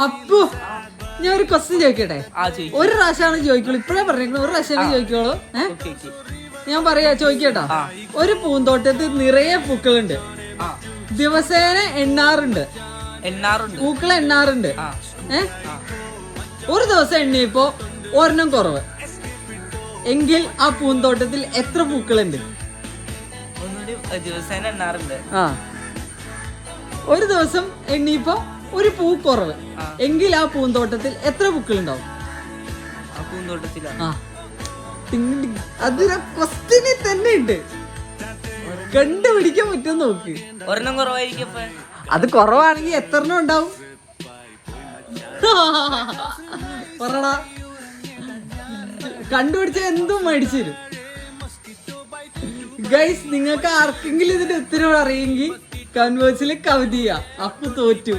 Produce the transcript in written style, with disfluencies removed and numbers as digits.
അപ്പു ഞാൻ ഒരു ക്വസ്റ്റ്യൻ ചോദിക്കട്ടെ? ഒരു പ്രാവശ്യമാണ് ചോദിക്കുള്ളൂ, ഇപ്പഴേ പറഞ്ഞേക്കണം, ഒരു പ്രാവശ്യം ചോദിക്കുള്ളൂ. ഞാൻ പറയാ ചോദിക്കട്ടോ. ഒരു പൂന്തോട്ടത്തിൽ നിറയെ പൂക്കളുണ്ട്, ദിവസേന എണ്ണാറുണ്ട്, പൂക്കൾ എണ്ണാറുണ്ട്. ഒരു ദിവസം എണ്ണിയപ്പോ ഒരെണ്ണം കുറവ്, എങ്കിൽ ആ പൂന്തോട്ടത്തിൽ എത്ര പൂക്കളുണ്ട്? ഒരു ദിവസം എണ്ണിയപ്പോ ഒരു പൂ കുറവ്, എങ്കിൽ ആ പൂന്തോട്ടത്തിൽ എത്ര പൂക്കളുണ്ടാവും? അതൊരു ക്വസ്റ്റ്യന് തന്നെ ഉണ്ട്, കണ്ടുപിടിക്കാൻ പറ്റും നോക്ക്. ഒരെണ്ണം കുറവായിരിക്കും. അത് കുറവാണെങ്കിൽ എത്ര എണ്ണം ഉണ്ടാവും? പറടാ, കണ്ടുപിടിച്ച എന്തും മേടിച്ചു തരും. ഗൈസ്, നിങ്ങൾക്ക് ആർക്കെങ്കിലും ഇതിന്റെ ഉത്തരവ് അറിയെങ്കിൽ കൺവേഴ്സിൽ കവിത ചെയ്യാം. അപ്പൊ തോറ്റു.